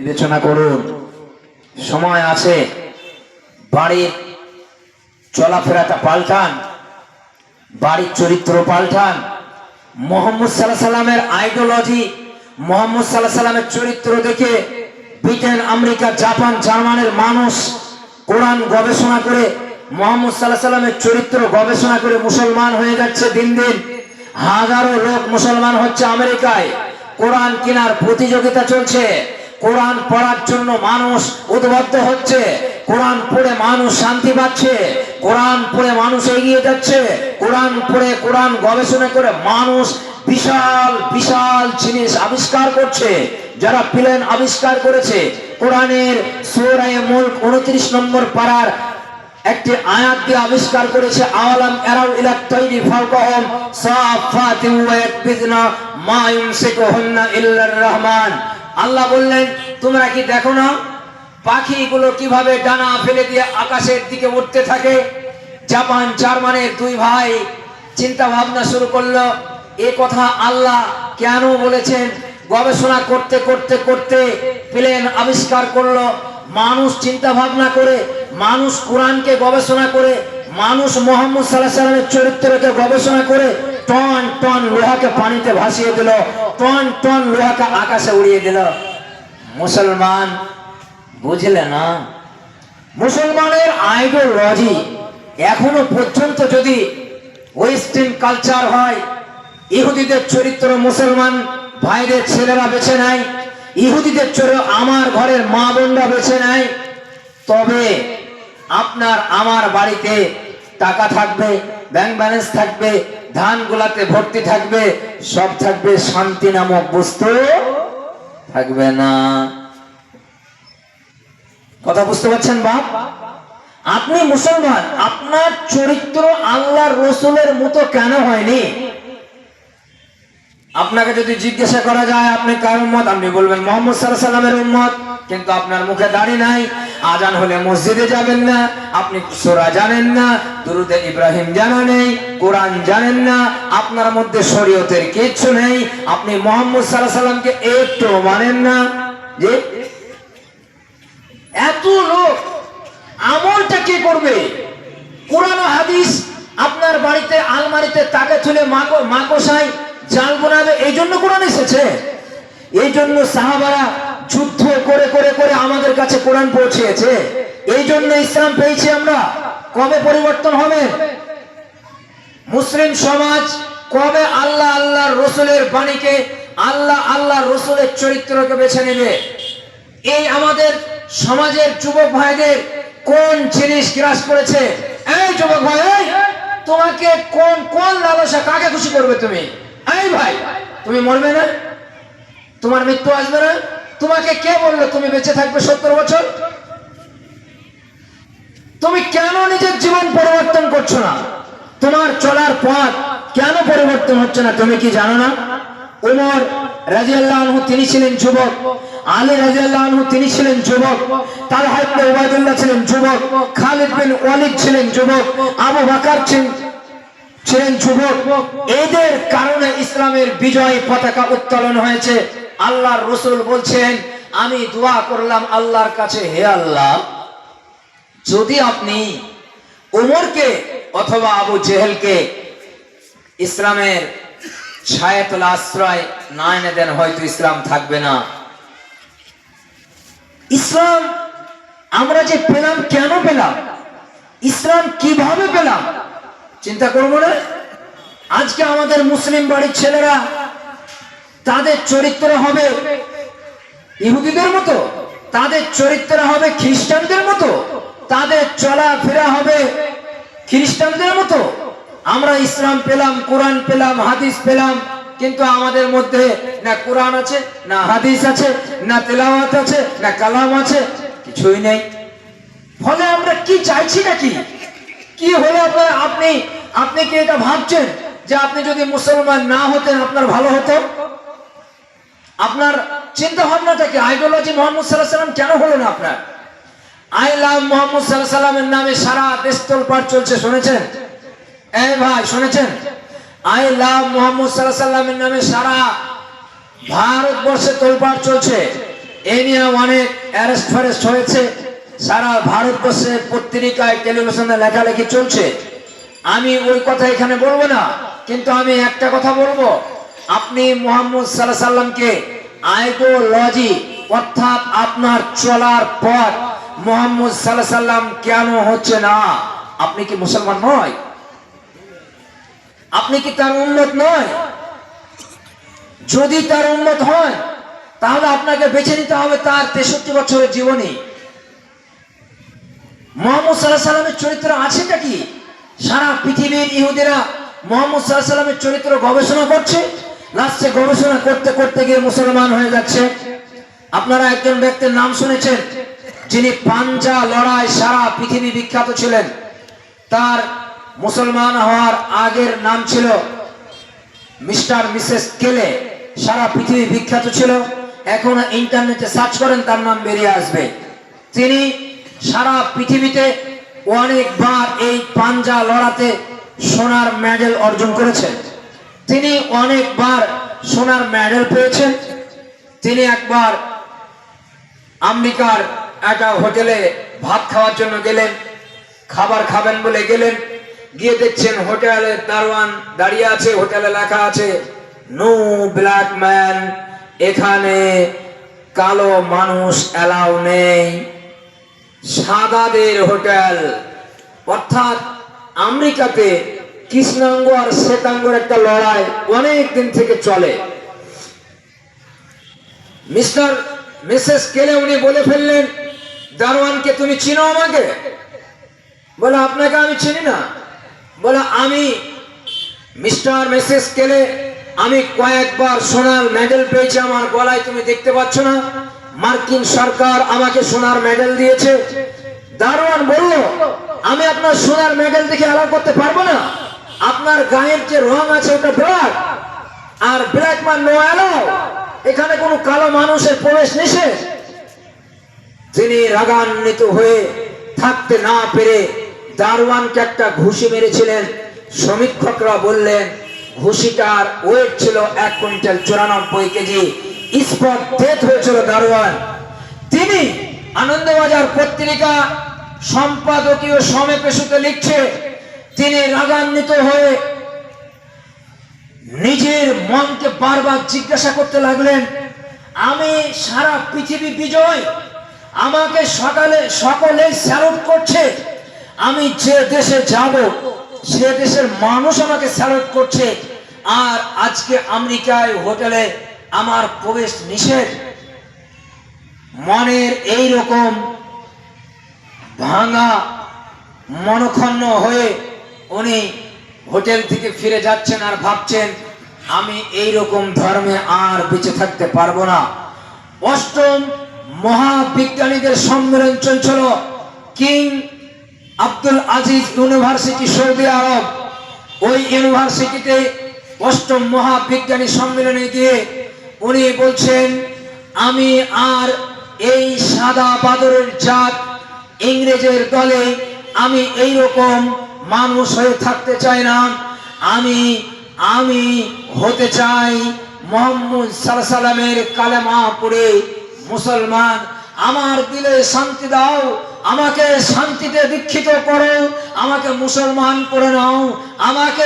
বিবেচনা করুন, সময় আছে, বাড়ির চলাফেরাটা পাল্টান, বাড়ির চরিত্র পাল্টান। মোহাম্মদ সাল্লাল্লাহু আলাইহি সাল্লামের আইডিওলজি, মোহাম্মদ সাল্লাল্লাহু আলাইহি সাল্লামের চরিত্র দেখে ব্রিটেন, আমেরিকা, জাপান, জার্মানির মানুষ কোরআন গবেষণা করে, মোহাম্মদ সাল্লাল্লাহু আলাইহি সাল্লামের চরিত্র গবেষণা করে মুসলমান হয়ে যাচ্ছে। দিন দিন হাজারো লোক মুসলমান হচ্ছে। আমেরিকায় কোরআন কেনার প্রতিযোগিতা চলছে, কোরআন পড়ার জন্য মানুষ উদ্বুদ্ধ হচ্ছে, কোরআন পড়ে মানুষ শান্তি পাচ্ছে, কোরআন পড়ে মানুষ এগিয়ে যাচ্ছে, কোরআন পড়ে কোরআন গবেষণা করে মানুষ বিশাল বিশাল জিনিস আবিষ্কার করছে। যারা প্লেন আবিষ্কার করেছে, কোরআনের সূরা মুলক 29 নম্বর পারার একটি আয়াত দিয়ে আবিষ্কার করেছে, আওয়ালাম ইয়ারাউ ইলা তাইরি ফাওকাহুম সাফাতিন ওয়া ইয়াকবিজনা মা ইউমসিকুহুন্না ইল্লার রহমান। আল্লাহ বললেন, তোমরা কি দেখো না পাখিগুলো কিভাবে ডানা ফেলে দিয়ে আকাশের দিকে উঠতে থাকে? জাপান জার্মানির দুই ভাই চিন্তা ভাবনা শুরু করলো, এ কথা আল্লাহ কেন বলেছেন? গবেষণা করতে করতে করতে প্লেন আবিষ্কার করলো। মানুষ চিন্তা ভাবনা করে, মানুষ কোরআনকে গবেষণা করে, মানুষ মোহাম্মদ সাল্লাল্লাহু আলাইহি সাল্লামের চরিত্রকে গবেষণা করে টন টন লোহাকে পানিতে ভাসিয়ে দিল, টন টন লোহাকে আকাশে উড়িয়ে দিল। মুসলমান বুঝলে না? মুসলমানের আইডিওলজি এখনো পর্যন্ত যদি ওয়েস্টার্ন কালচার হয়, ইহুদিদের চরিত্র মুসলমান ভাইদের ছেলেরা বেছে নেয়, ইহুদিদের চরিত্র আমার ঘরের মা বোনরা বেছে নেয়, তবে আপনার আমার বাড়িতে টাকা থাকবে, ব্যাংক ব্যালেন্স থাকবে, ধান গোলাতে ভর্তি থাকবে, সব থাকবে, শান্তি নামক বস্তু থাকবে না। কথা বুঝতে পারছেন বাপ? আপনি মুসলমান, আপনার চরিত্র আল্লাহর রসুলের মতো কেন হয়নি? আপনাকে যদি জিজ্ঞাসা করা যায় আপনি কার উম্মত, আপনি বলবেন মোহাম্মদ সাল্লাল্লাহু আলাইহি সাল্লামের উম্মত, কিন্তু আপনার মুখে দাড়ি নাই, আজান হলে মসজিদে যাবেন না, আপনি সূরা জানেন না, দুরূদে ইব্রাহিম জানা নেই, কোরআন জানেন না, আপনার মধ্যে শরীয়তের কিচ্ছু নেই, আপনি মোহাম্মদ সাল্লাল্লাহু আলাইহি সাল্লামকে একটু মানেন না। যে এত লোক আমলটা কে করবে? কোরআন ও হাদিস আপনার বাড়িতে আলমারিতে তাকে তুলে মাকড়সায় জাল বোনাবে, এই জন্য কোরআন এসেছে। এই জন্য সাহাবারা যুদ্ধ করে করে করে আমাদের কাছে কোরআন পৌঁছেছে, এই জন্য ইসলাম পেয়েছি আমরা। কবে পরিবর্তন হবে? মুসলিম সমাজ কবে আল্লাহ আল্লাহর রসুলের বাণীকে, আল্লাহ আল্লাহর রসুলের চরিত্রকে বেছে নেবে? এই আমাদের সমাজের যুবক ভাইদের কোন জিনিস গ্রাস করেছে? এই যুবক ভাই, তোমাকে কোন কোন লালসা কাকে খুশি করবে? তুমি এই ভাই, তুমি মরবে না, তোমার মৃত্যু আসবে না? তোমাকে কে বললো তুমি বেঁচে থাকবে 70 বছর? তুমি কেন নিজের জীবন পরিবর্তন করছো না? তোমার চলার পথ কেন পরিবর্তন হচ্ছে না? তুমি কি জানো না? উমর রাদিয়াল্লাহু আনহু তিনি ছিলেন যুবক, আলী রাদিয়াল্লাহু আনহু তিনি ছিলেন যুবক, তালহা ইবনে উবাইদুল্লাহ ছিলেন যুবক, খালিদ বিন ওয়ালিদ ছিলেন যুবক, আবু বকর ছিলেন যুবক। এদের কারণে ইসলামের বিজয় পতাকা উত্তোলন হয়েছে। আল্লাহর রাসূল বলছেন, আমি দোয়া করলাম আল্লাহর কাছে, হে আল্লাহ, যদি আপনি উমরকে অথবা আবু জেহেলকে ইসলামের ছায়াতল আশ্রয় না এনে দেন, হয়তো ইসলাম থাকবে না। ইসলাম আমরা যে পেলাম, কেন পেলাম? ইসলাম কিভাবে পেলাম? চিন্তা করবো না? আজকে আমাদের মুসলিম বাড়ির ছেলেরা, তাদের চরিত্র হবে ইহুদিদের মতো, তাদের চরিত্র হবে খ্রিস্টানদের মতো, তাদের চলাফেরা হবে খ্রিস্টানদের মতো। আমরা ইসলাম পেলাম, কোরআন পেলাম, হাদিস পেলাম, কিন্তু আমাদের মধ্যে না কোরআন আছে, না হাদিস আছে, না তেলাওয়াত আছে, না কালাম আছে, কিছুই নেই। ফলে আমরা কি চাইছি নাকি? কি হলো আপনি আপনি কি এটা ভাবছেন যে আপনি যদি মুসলমান না হতেন আপনার ভালো হতো? আপনার চিন্তা ভাবনাটা কি? আইডিওলজি মোহাম্মদ সাল্লাল্লাহু আলাইহি সাল্লাম কেন হলো না আপনার? আই লাভ মোহাম্মদ সাল্লাল্লাহু আলাইহি সাল্লামের নামে সারা দেশ তোলপাড় চলছে, শুনেছেন? এই ভাই শুনেছেন? আই লাভ মোহাম্মদ সাল্লাল্লাহু আলাইহি সাল্লামের নামে সারা ভারতবর্ষে তোলপাড় চলছে। এ নিয়ে অনেক অ্যারেস্ট ফ্যারেস্ট হয়েছে, সারা ভারতবর্ষে পত্রিকায় টেলিভিশনে লেখালেখি চলছে। আমি ওই কথা এখানে বলবো না, কিন্তু আমি একটা কথা বলবো, আপনি মুহাম্মদ সাল্লাল্লাহু আলাইহি সাল্লামকে আইডিওলজি অর্থাৎ আপনার চলার পথ মুহাম্মদ সাল্লাল্লাহু আলাইহি সাল্লাম কেন হচ্ছে না? আপনি কি মুসলমান নয়? আপনি কি তার উম্মত নয়? যদি তার উম্মত হয় তাহলে আপনাকে বেছে নিতে হবে তার 63 বছরের জীবনী। মুহাম্মদ সাল্লাল্লাহু আলাইহি সাল্লামের চরিত্র আছেটা কি? সারা পৃথিবীর ইহুদিরা মুহাম্মদ সাল্লাল্লাহু আলাইহি সাল্লামের চরিত্র গবেষণা করছে, লাস্টে গবেষণা করতে করতে গিয়ে মুসলমান হয়ে যাচ্ছে। আপনারা একজন ব্যক্তির নাম শুনেছেন যিনি পাঞ্জা লড়াই সারা পৃথিবী বিখ্যাত ছিলেন। তার মুসলমান হওয়ার আগের নাম ছিল মিস্টার মিসেস কেলে, সারা পৃথিবী বিখ্যাত ছিল। এখন ইন্টারনেটে সার্চ করেন, তার নাম বেরিয়ে আসবে। তিনি সারা পৃথিবীতে অনেকবার এই পাঞ্জা লড়াতে সোনার মেডেল অর্জন করেছেন। তিনি অনেকবার সোনার মেডেল পেয়েছেন। তিনি একবার আমেরিকার একটা হোটেলে ভাত খাওয়ার জন্য গেলেন, খাবার খাবেন বলে গেলেন, গিয়ে দেখছেন হোটেলের দারোয়ান দাঁড়িয়ে আছে, হোটেলে লেখা আছে নো ব্ল্যাক ম্যান, এখানে কালো মানুষ এলাও নেই, সাদাদের হোটেল। অর্থাৎ আমেরিকাতে কৃষ্ণাঙ্গ আর শ্বেতাঙ্গর একটা লড়াই অনেক দিন থেকে চলে। মিস্টার মিসেস কেলে উনি বলে ফেললেন দারোয়ানকে, তুমি চিনো আমাকে? বলে আপনাকে আমি চিনি না। বলে আমি মিস্টার মিসেস কেলে, আমি কয়েকবার সোনার মেডেল পেয়েছি আমার গলায়, তুমি দেখতে পাচ্ছ না? মার্কিন সরকার আমাকে সোনার মেডেল দিয়েছে। দারোয়ান বলল আমি আপনার সোনার মেডেল দেখে অ্যালাউ করতে পারবো না, আপনার গায়ের যে রং আছে ওটা ব্ল্যাক, আর ব্ল্যাক ম্যান নো অ্যালাউ, এখানে কোনো কালো মানুষের প্রবেশ নিষেধ। তিনি রাগান্বিত হয়ে থাকতে না পেরে দারোয়ানকে একটা ঘুষি মেরেছিলেন। সমীক্ষকরা বললেন ঘুষিটার ওয়েট ছিল 1 কুইন্টাল 94 কেজি। স্পট ডেথ হয়েছিল দারোয়ান। তিনি আনন্দবাজার পত্রিকা সম্পাদকীয় সমেপেশুতে লিখছে, তিনি রাগান্বিত হয়ে নিজের মনকে বারবার জিজ্ঞাসা করতে লাগলেন, আমি সারা পৃথিবী বিজয়, আমাকে সকলে স্যালুট করছে, আমি যে দেশে যাব সে দেশের মানুষ আমাকে স্যালুট করছে, আর আজকে আমেরিকায় হোটেলে আমার প্রবেশ নিষেধ। মনের এই রকম ভাঙা মনক্ষুণ্ণ হয়ে উনি হোটেল থেকে ফিরে যাচ্ছেন আর ভাবছেন আমি এই রকম ধর্মে আর বেঁচে থাকতে পারবো না। 8ম মহাবিজ্ঞানীদের সম্মেলন চলছিল King Abdul Aziz university, Saudi আরব। ওই ইউনিভার্সিটিতে 8ম মহাবিজ্ঞানী সম্মেলনে গিয়ে উনি বলছেন আমি আর এই সাদা বাদরের জাত ইংরেজের দলে আমি এই রকম মানুষ হয়ে থাকতে চাই না, আমি হতে চাই মুহাম্মদ সাল্লাল্লাহু আলাইহি সাল্লামের কালেমা পড়ে মুসলমান। আমার দিলে শান্তি দাও, আমাকে শান্তিতে দীক্ষিত করো, আমাকে মুসলমান করে নাও, আমাকে